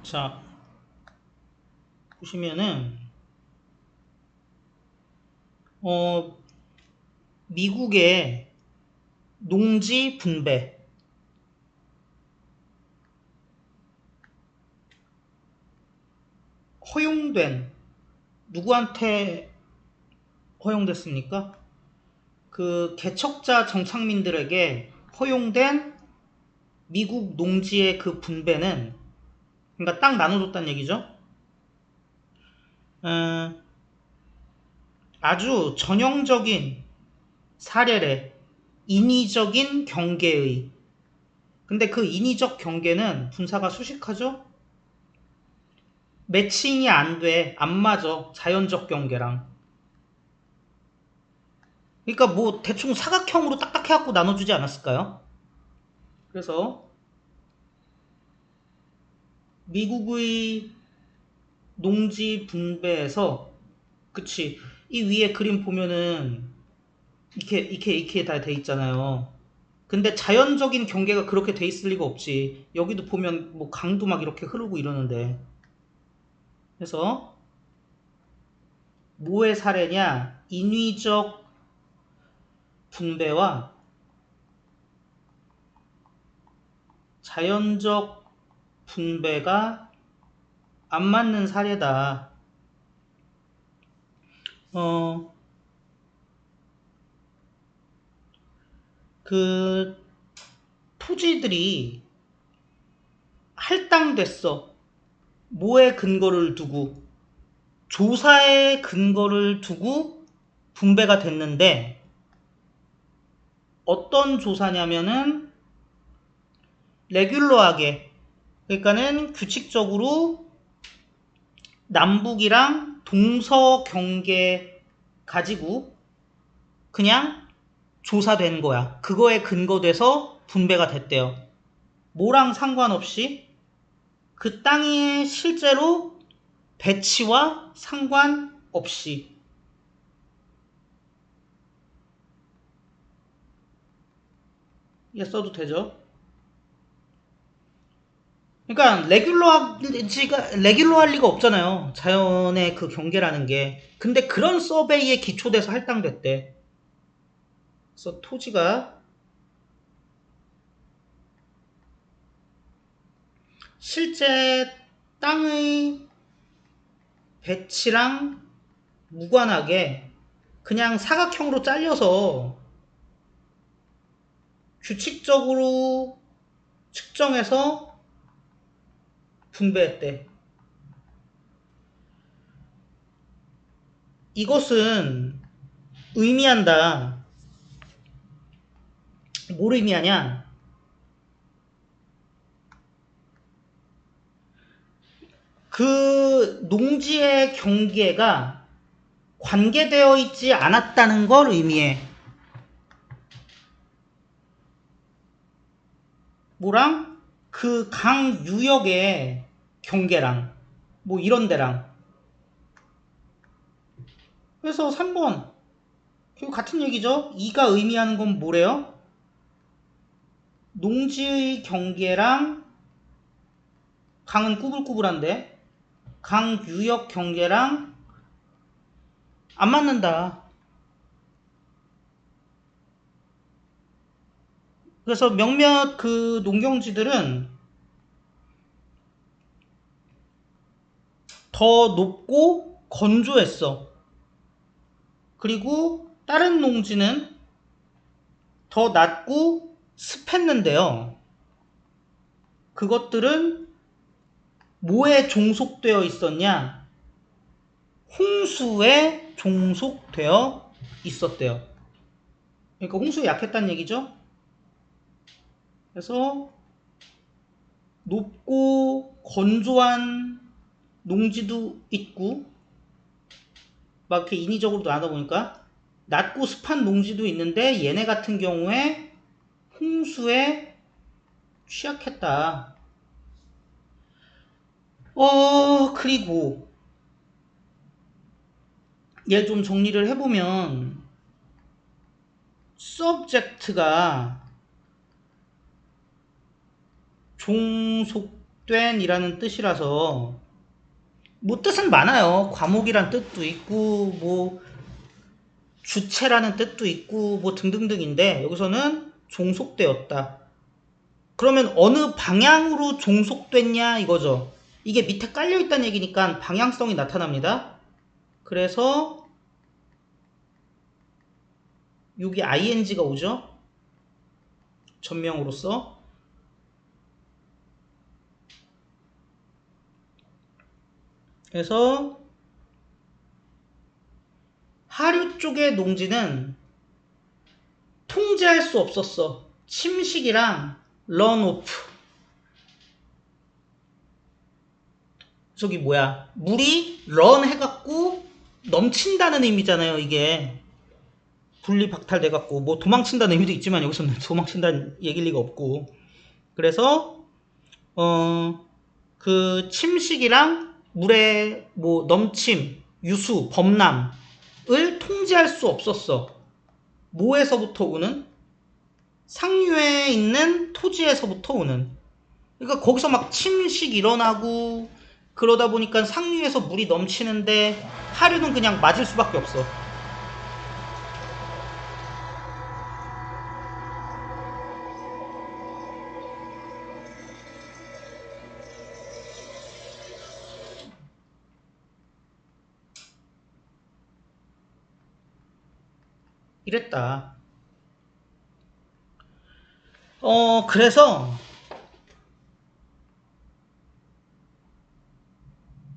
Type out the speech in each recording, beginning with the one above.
자, 보시면은 어, 미국의 농지 분배 허용된 누구한테 허용됐습니까? 그 개척자 정착민들에게 허용된 미국 농지의 그 분배는 그러니까 땅 나눠줬다는 얘기죠. 어, 아주 전형적인 사례래. 인위적인 경계의. 근데 그 인위적 경계는 분사가 수식하죠? 매칭이 안 돼. 안 맞아. 자연적 경계랑. 그러니까 뭐 대충 사각형으로 딱딱 해갖고 나눠주지 않았을까요? 그래서 미국의 농지 분배에서 그치 이 위에 그림 보면은 이렇게 다 돼 있잖아요. 근데 자연적인 경계가 그렇게 돼 있을 리가 없지. 여기도 보면 뭐 강도 막 이렇게 흐르고 이러는데. 그래서 뭐의 사례냐? 인위적 분배와 자연적 분배가 안 맞는 사례다. 어, 그 토지들이 할당됐어. 뭐에 근거를 두고? 조사에 근거를 두고 분배가 됐는데 어떤 조사냐면은 레귤러하게 그러니까는 규칙적으로 남북이랑 동서 경계 가지고 그냥 조사된 거야. 그거에 근거돼서 분배가 됐대요. 뭐랑 상관없이 그 땅이 실제로 배치와 상관없이 이게 써도 되죠. 그러니까 레귤러 할 리가 없잖아요. 자연의 그 경계라는 게. 근데 그런 서베이에 기초돼서 할당됐대. 그래서 토지가 실제 땅의 배치랑 무관하게 그냥 사각형으로 잘려서 규칙적으로 측정해서 분배했대. 이것은 의미한다. 뭘 의미하냐? 그 농지의 경계가 관계되어 있지 않았다는 걸 의미해. 뭐랑? 그 강 유역의 경계랑 뭐 이런 데랑. 그래서 3번 결국 같은 얘기죠. 2가 의미하는 건 뭐래요? 농지의 경계랑 강은 꾸불꾸불한데 강 유역 경계랑 안 맞는다. 그래서 몇몇 그 농경지들은 더 높고 건조했어. 그리고 다른 농지는 더 낮고 습했는데요. 그것들은 뭐에 종속되어 있었냐? 홍수에 종속되어 있었대요. 그러니까 홍수에 약했다는 얘기죠. 그래서 높고 건조한 농지도 있고 막 이렇게 인위적으로 나눠보니까 낮고 습한 농지도 있는데 얘네 같은 경우에 홍수에 취약했다. 그리고 얘 좀 정리를 해보면 subject가 종속된 종속된이라는 뜻이라서 뭐 뜻은 많아요. 과목이란 뜻도 있고 뭐 주체라는 뜻도 있고 뭐 등등등인데 여기서는 종속되었다. 그러면 어느 방향으로 종속됐냐 이거죠. 이게 밑에 깔려있다는 얘기니까 방향성이 나타납니다. 그래서 여기 ing가 오죠. 전명으로서. 그래서 하류 쪽의 농지는 통제할 수 없었어. 침식이랑 런오프. 저기 뭐야. 물이 런 해갖고 넘친다는 의미잖아요. 이게. 분리 박탈돼갖고 뭐 도망친다는 의미도 있지만 여기서는 도망친다는 얘기일 리가 없고. 그래서 그 침식이랑 물의 뭐 넘침, 유수, 범람을 통제할 수 없었어. 뭐에서부터 오는? 상류에 있는 토지에서부터 오는. 그러니까 거기서 막 침식 일어나고 그러다 보니까 상류에서 물이 넘치는데 하류는 그냥 맞을 수밖에 없어. 이랬다. 그래서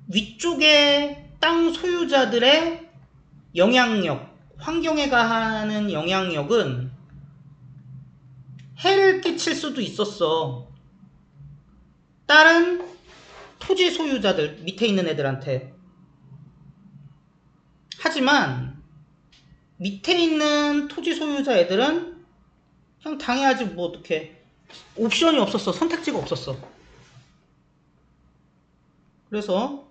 위쪽에 땅 소유자들의 영향력, 환경에 가하는 영향력은 해를 끼칠 수도 있었어. 다른 토지 소유자들, 밑에 있는 애들한테. 하지만 밑에 있는 토지 소유자 애들은 그냥 당해야지 뭐 어떡해. 옵션이 없었어. 선택지가 없었어. 그래서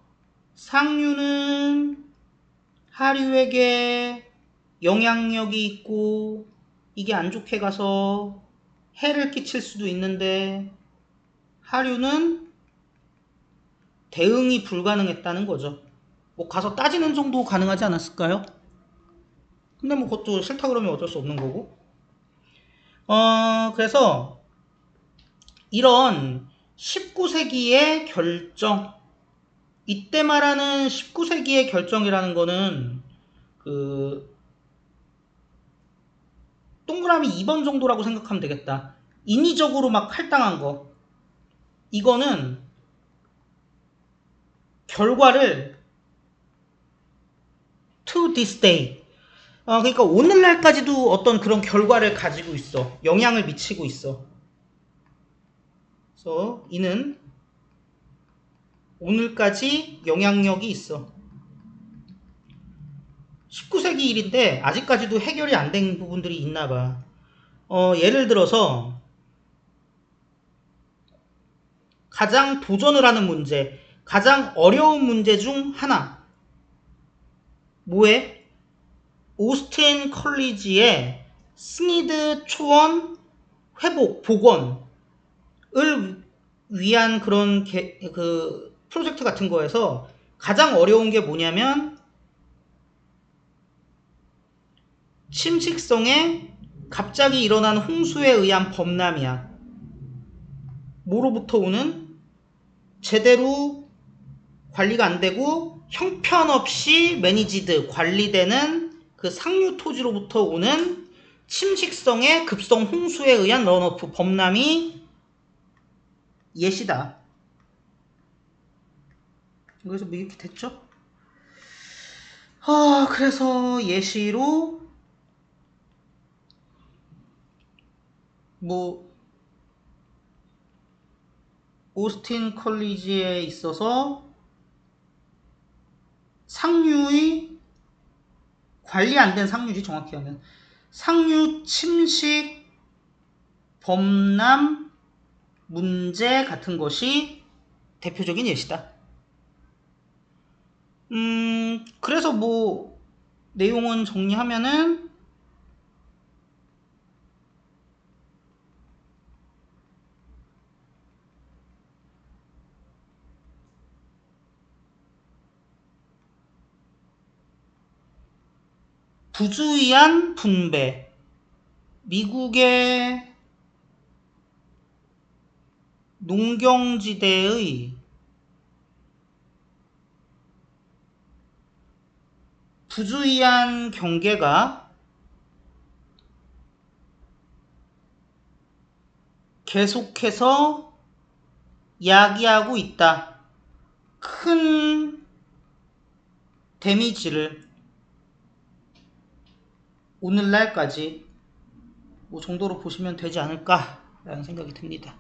상류는 하류에게 영향력이 있고 이게 안 좋게 가서 해를 끼칠 수도 있는데 하류는 대응이 불가능했다는 거죠. 뭐 가서 따지는 정도 가능하지 않았을까요? 근데 뭐 그것도 싫다 그러면 어쩔 수 없는 거고. 그래서 이런 19세기의 결정, 이때 말하는 19세기의 결정이라는 거는 그 동그라미 2번 정도라고 생각하면 되겠다. 인위적으로 막 할당한 거. 이거는 결과를 to this day. 그러니까 오늘날까지도 어떤 그런 결과를 가지고 있어. 영향을 미치고 있어. 그래서 이는 오늘까지 영향력이 있어. 19세기 일인데 아직까지도 해결이 안 된 부분들이 있나 봐. 예를 들어서 가장 도전을 하는 문제, 가장 어려운 문제 중 하나. 뭐에? 오스틴 컬리지의 스니드 초원 회복, 복원을 위한 그런 그 프로젝트 같은 거에서 가장 어려운 게 뭐냐면 침식성에 갑자기 일어난 홍수에 의한 범람이야. 뭐로부터 오는? 제대로 관리가 안 되고 형편없이 매니지드, 관리되는 그 상류 토지로부터 오는 침식성의 급성 홍수에 의한 런오프, 범람이 예시다. 그래서 뭐 이렇게 됐죠? 그래서 예시로 뭐 오스틴 컬리지에 있어서 상류의 관리 안 된 상류지 정확히 하면 상류 침식 범람 문제 같은 것이 대표적인 예시다. 그래서 뭐 내용은 정리하면은 부주의한 분배. 미국의 농경지대의 부주의한 경계가 계속해서 야기하고 있다. 큰 데미지를 오늘날까지 뭐 정도로 보시면 되지 않을까라는 생각이 듭니다.